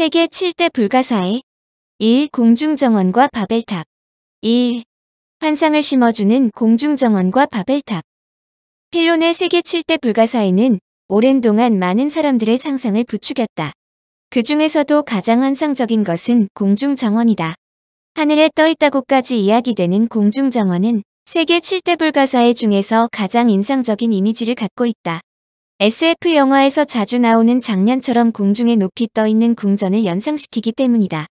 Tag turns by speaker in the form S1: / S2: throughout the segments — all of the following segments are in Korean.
S1: 세계 7대 불가사의 1. 공중정원과 바벨탑. 1. 환상을 심어주는 공중정원과 바벨탑. 필론의 세계 7대 불가사의는 오랜 동안 많은 사람들의 상상을 부추겼다. 그 중에서도 가장 환상적인 것은 공중정원이다. 하늘에 떠있다고까지 이야기되는 공중정원은 세계 7대 불가사의 중에서 가장 인상적인 이미지를 갖고 있다. SF 영화에서 자주 나오는 장면처럼 공중에 높이 떠있는 궁전을 연상시키기 때문이다.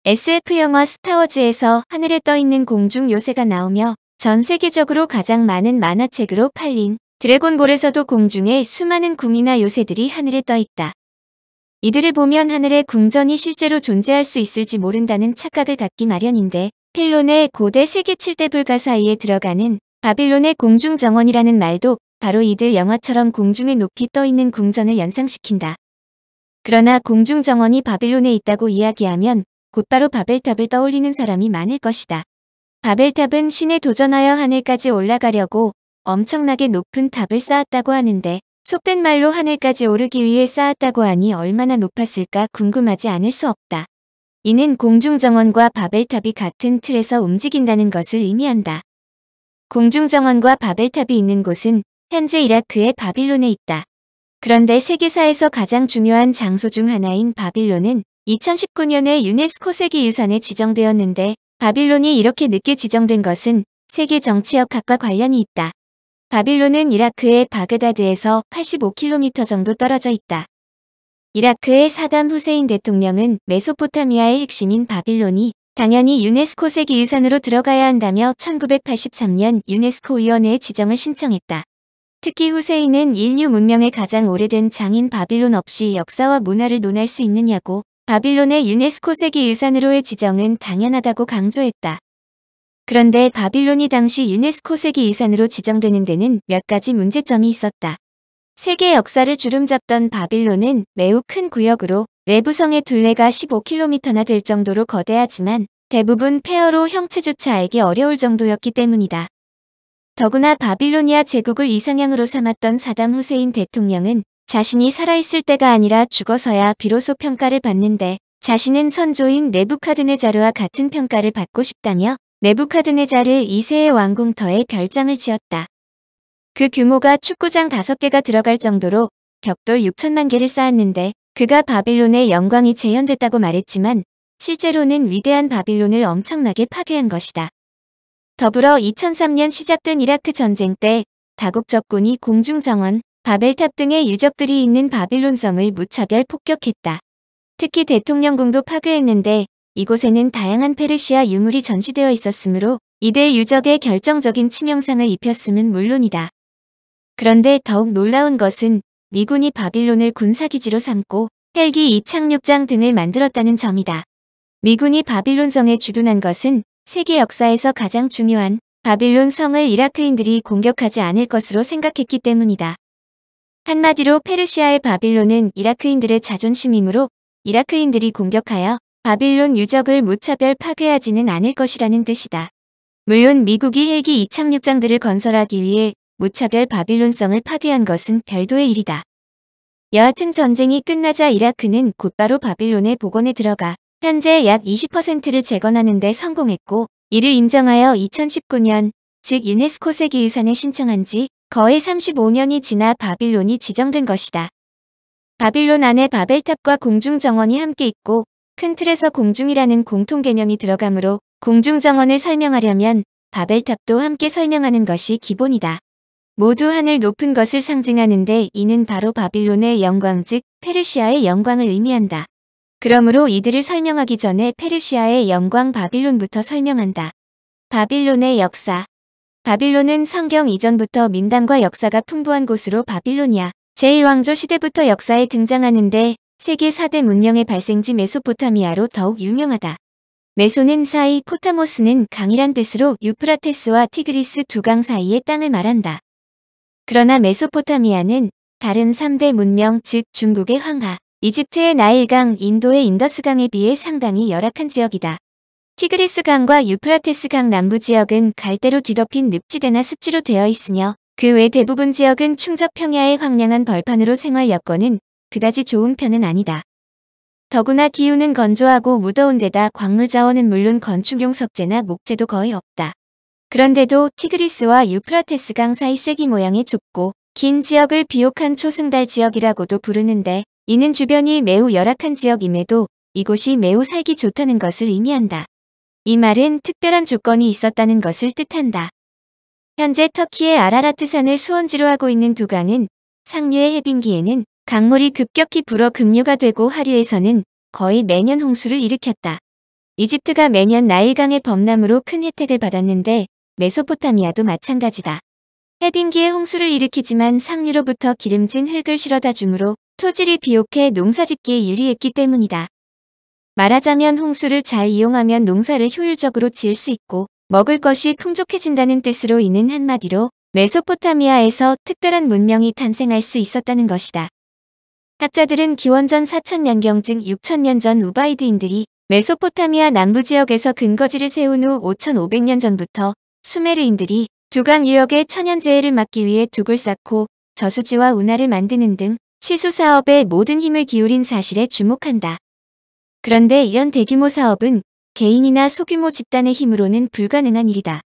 S1: SF 영화 스타워즈에서 하늘에 떠있는 공중 요새가 나오며 전 세계적으로 가장 많은 만화책으로 팔린 드래곤볼에서도 공중에 수많은 궁이나 요새들이 하늘에 떠있다. 이들을 보면 하늘에 궁전이 실제로 존재할 수 있을지 모른다는 착각을 갖기 마련인데, 필론의 고대 세계 7대 불가사의에 들어가는 바빌론의 공중정원이라는 말도 바로 이들 영화처럼 공중에 높이 떠있는 궁전을 연상시킨다. 그러나 공중정원이 바빌론에 있다고 이야기하면 곧바로 바벨탑을 떠올리는 사람이 많을 것이다. 바벨탑은 신에 도전하여 하늘까지 올라가려고 엄청나게 높은 탑을 쌓았다고 하는데, 속된 말로 하늘까지 오르기 위해 쌓았다고 하니 얼마나 높았을까 궁금하지 않을 수 없다. 이는 공중정원과 바벨탑이 같은 틀에서 움직인다는 것을 의미한다. 공중정원과 바벨탑이 있는 곳은 현재 이라크의 바빌론에 있다. 그런데 세계사에서 가장 중요한 장소 중 하나인 바빌론은 2019년에 유네스코 세계유산에 지정되었는데, 바빌론이 이렇게 늦게 지정된 것은 세계 정치역학과 관련이 있다. 바빌론은 이라크의 바그다드에서 85km 정도 떨어져 있다. 이라크의 사담 후세인 대통령은 메소포타미아의 핵심인 바빌론이 당연히 유네스코 세계유산으로 들어가야 한다며 1983년 유네스코 위원회에 지정을 신청했다. 특히 후세인은 인류 문명의 가장 오래된 장인 바빌론 없이 역사와 문화를 논할 수 있느냐고 바빌론의 유네스코 세계유산으로의 지정은 당연하다고 강조했다. 그런데 바빌론이 당시 유네스코 세계유산으로 지정되는 데는 몇 가지 문제점이 있었다. 세계 역사를 주름잡던 바빌론은 매우 큰 구역으로 외부성의 둘레가 15km나 될 정도로 거대하지만 대부분 폐허로 형체조차 알기 어려울 정도였기 때문이다. 더구나 바빌로니아 제국을 이상향으로 삼았던 사담 후세인 대통령은 자신이 살아있을 때가 아니라 죽어서야 비로소 평가를 받는데, 자신은 선조인 네부카드네자르와 같은 평가를 받고 싶다며 네부카드네자르 2세의 왕궁터에 별장을 지었다. 그 규모가 축구장 5개가 들어갈 정도로 벽돌 6천만 개를 쌓았는데, 그가 바빌론의 영광이 재현됐다고 말했지만 실제로는 위대한 바빌론을 엄청나게 파괴한 것이다. 더불어 2003년 시작된 이라크 전쟁 때 다국적군이 공중정원, 바벨탑 등의 유적들이 있는 바빌론성을 무차별 폭격했다. 특히 대통령궁도 파괴했는데 이곳에는 다양한 페르시아 유물이 전시되어 있었으므로 이들 유적에 결정적인 치명상을 입혔음은 물론이다. 그런데 더욱 놀라운 것은 미군이 바빌론을 군사기지로 삼고 헬기 이착륙장 등을 만들었다는 점이다. 미군이 바빌론성에 주둔한 것은 세계 역사에서 가장 중요한 바빌론 성을 이라크인들이 공격하지 않을 것으로 생각했기 때문이다. 한마디로 페르시아의 바빌론은 이라크인들의 자존심이므로 이라크인들이 공격하여 바빌론 유적을 무차별 파괴하지는 않을 것이라는 뜻이다. 물론 미국이 헬기 이착륙장들을 건설하기 위해 무차별 바빌론성을 파괴한 것은 별도의 일이다. 여하튼 전쟁이 끝나자 이라크는 곧바로 바빌론의 복원에 들어가 현재 약 20%를 재건하는 데 성공했고, 이를 인정하여 2019년, 즉 유네스코 세계유산에 신청한 지 거의 35년이 지나 바빌론이 지정된 것이다. 바빌론 안에 바벨탑과 공중정원이 함께 있고 큰 틀에서 공중이라는 공통 개념이 들어가므로 공중정원을 설명하려면 바벨탑도 함께 설명하는 것이 기본이다. 모두 하늘 높은 것을 상징하는데 이는 바로 바빌론의 영광 즉 페르시아의 영광을 의미한다. 그러므로 이들을 설명하기 전에 페르시아의 영광 바빌론부터 설명한다. 바빌론의 역사. 바빌론은 성경 이전부터 민담과 역사가 풍부한 곳으로 바빌로니아 제1왕조 시대부터 역사에 등장하는데 세계 4대 문명의 발생지 메소포타미아로 더욱 유명하다. 메소는 사이, 포타모스는 강이란 뜻으로 유프라테스와 티그리스 두 강 사이의 땅을 말한다. 그러나 메소포타미아는 다른 3대 문명 즉 중국의 황하, 이집트의 나일강, 인도의 인더스강에 비해 상당히 열악한 지역이다. 티그리스강과 유프라테스강 남부 지역은 갈대로 뒤덮인 늪지대나 습지로 되어 있으며 그 외 대부분 지역은 충적 평야의 황량한 벌판으로 생활 여건은 그다지 좋은 편은 아니다. 더구나 기후는 건조하고 무더운 데다 광물 자원은 물론 건축용 석재나 목재도 거의 없다. 그런데도 티그리스와 유프라테스 강 사이 쐐기 모양의 좁고 긴 지역을 비옥한 초승달 지역이라고도 부르는데, 이는 주변이 매우 열악한 지역임에도 이곳이 매우 살기 좋다는 것을 의미한다. 이 말은 특별한 조건이 있었다는 것을 뜻한다. 현재 터키의 아라라트 산을 수원지로 하고 있는 두 강은 상류의 해빙기에는 강물이 급격히 불어 급류가 되고 하류에서는 거의 매년 홍수를 일으켰다. 이집트가 매년 나일강의 범람으로 큰 혜택을 받았는데 메소포타미아도 마찬가지다. 해빙기에 홍수를 일으키지만 상류로부터 기름진 흙을 실어다 주므로 토질이 비옥해 농사짓기에 유리했기 때문이다. 말하자면 홍수를 잘 이용하면 농사를 효율적으로 지을 수 있고 먹을 것이 풍족해진다는 뜻으로, 이는 한마디로 메소포타미아에서 특별한 문명이 탄생할 수 있었다는 것이다. 학자들은 기원전 4000년경 즉 6000년 전 우바이드인들이 메소포타미아 남부지역에서 근거지를 세운 후 5500년 전부터 수메르인들이 두강 유역의 천연재해를 막기 위해 둑을 쌓고 저수지와 운하를 만드는 등 치수사업에 모든 힘을 기울인 사실에 주목한다. 그런데 이런 대규모 사업은 개인이나 소규모 집단의 힘으로는 불가능한 일이다.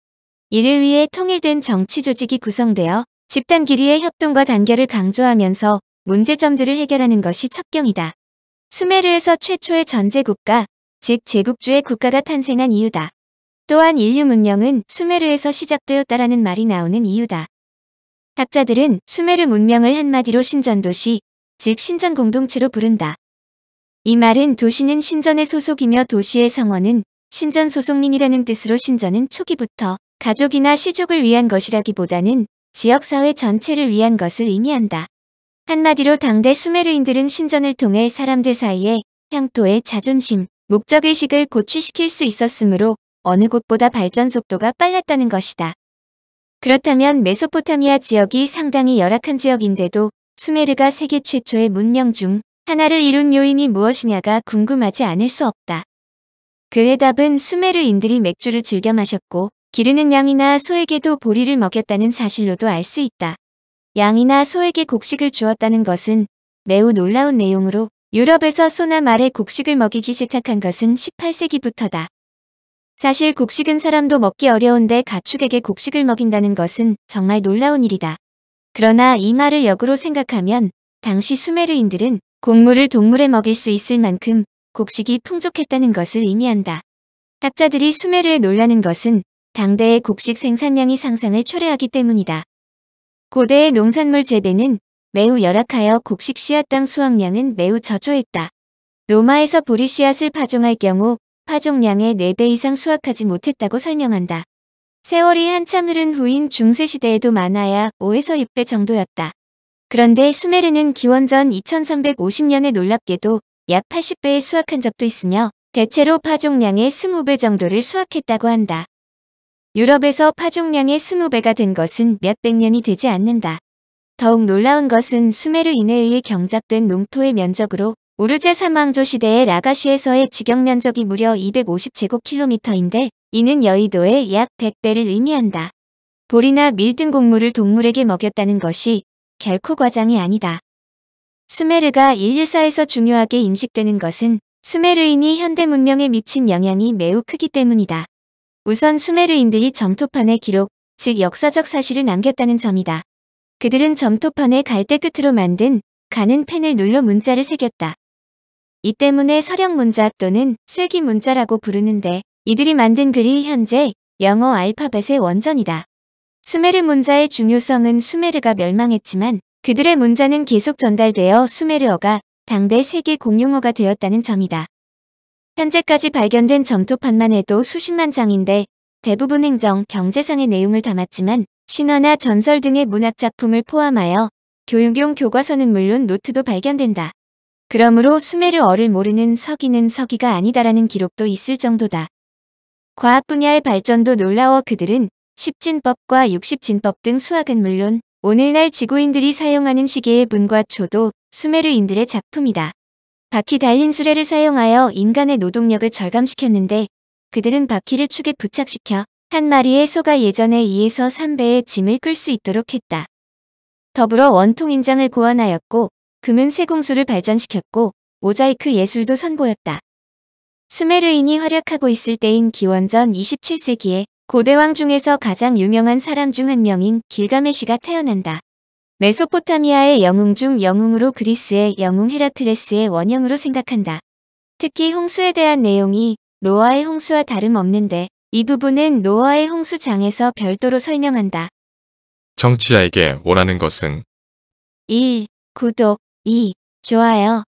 S1: 이를 위해 통일된 정치 조직이 구성되어 집단끼리의 협동과 단결을 강조하면서 문제점들을 해결하는 것이 첩경이다. 수메르에서 최초의 전제국가, 즉 제국주의 국가가 탄생한 이유다. 또한 인류 문명은 수메르에서 시작되었다라는 말이 나오는 이유다. 학자들은 수메르 문명을 한마디로 신전도시, 즉 신전공동체로 부른다. 이 말은 도시는 신전의 소속이며 도시의 성원은 신전 소속민이라는 뜻으로, 신전은 초기부터 가족이나 시족을 위한 것이라기보다는 지역사회 전체를 위한 것을 의미한다. 한마디로 당대 수메르인들은 신전을 통해 사람들 사이에 향토의 자존심, 목적의식을 고취시킬 수 있었으므로 어느 곳보다 발전 속도가 빨랐다는 것이다. 그렇다면 메소포타미아 지역이 상당히 열악한 지역인데도 수메르가 세계 최초의 문명 중 하나를 이룬 요인이 무엇이냐가 궁금하지 않을 수 없다. 그 해답은 수메르인들이 맥주를 즐겨 마셨고 기르는 양이나 소에게도 보리를 먹였다는 사실로도 알 수 있다. 양이나 소에게 곡식을 주었다는 것은 매우 놀라운 내용으로, 유럽에서 소나 말에 곡식을 먹이기 시작한 것은 18세기부터다. 사실 곡식은 사람도 먹기 어려운데 가축에게 곡식을 먹인다는 것은 정말 놀라운 일이다. 그러나 이 말을 역으로 생각하면 당시 수메르인들은 곡물을 동물에 먹일 수 있을 만큼 곡식이 풍족했다는 것을 의미한다. 학자들이 수메르에 놀라는 것은 당대의 곡식 생산량이 상상을 초래하기 때문이다. 고대의 농산물 재배는 매우 열악하여 곡식 씨앗당 수확량은 매우 저조했다. 로마에서 보리 씨앗을 파종할 경우 파종량의 4배 이상 수확하지 못했다고 설명한다. 세월이 한참 흐른 후인 중세시대에도 많아야 5에서 6배 정도였다. 그런데 수메르는 기원전 2350년에 놀랍게도 약 80배의 수확한 적도 있으며 대체로 파종량의 20배 정도를 수확했다고 한다. 유럽에서 파종량의 20배가 된 것은 몇백 년이 되지 않는다. 더욱 놀라운 것은 수메르인에 의해 경작된 농토의 면적으로 우르제 사망조 시대의 라가시에서의 직영 면적이 무려 250제곱킬로미터인데 이는 여의도의 약 100배를 의미한다. 보리나 밀 등 곡물을 동물에게 먹였다는 것이 결코 과장이 아니다. 수메르가 인류사에서 중요하게 인식되는 것은 수메르인이 현대 문명에 미친 영향이 매우 크기 때문이다. 우선 수메르인들이 점토판에 기록, 즉 역사적 사실을 남겼다는 점이다. 그들은 점토판에 갈대 끝으로 만든 가는 펜을 눌러 문자를 새겼다. 이 때문에 서령 문자 또는 쐐기 문자라고 부르는데, 이들이 만든 글이 현재 영어 알파벳의 원전이다. 수메르 문자의 중요성은 수메르가 멸망했지만 그들의 문자는 계속 전달되어 수메르어가 당대 세계 공용어가 되었다는 점이다. 현재까지 발견된 점토판만 해도 수십만 장인데 대부분 행정, 경제상의 내용을 담았지만 신화나 전설 등의 문학작품을 포함하여 교육용 교과서는 물론 노트도 발견된다. 그러므로 수메르어를 모르는 서기는 서기가 아니다라는 기록도 있을 정도다. 과학 분야의 발전도 놀라워 그들은 십진법과 육십진법 등 수학은 물론 오늘날 지구인들이 사용하는 시계의 분과 초도 수메르인들의 작품이다. 바퀴 달린 수레를 사용하여 인간의 노동력을 절감시켰는데 그들은 바퀴를 축에 부착시켜 한 마리의 소가 예전에 2에서 3배의 짐을 끌 수 있도록 했다. 더불어 원통 인장을 고안하였고 금은 세공수를 발전시켰고 모자이크 예술도 선보였다. 수메르인이 활약하고 있을 때인 기원전 27세기에 고대왕 중에서 가장 유명한 사람 중 한 명인 길가메시가 태어난다. 메소포타미아의 영웅 중 영웅으로 그리스의 영웅 헤라클레스의 원형으로 생각한다. 특히 홍수에 대한 내용이 노아의 홍수와 다름없는데 이 부분은 노아의 홍수장에서 별도로 설명한다.
S2: 청취자에게 원하는 것은
S1: 1. 구독 2. 좋아요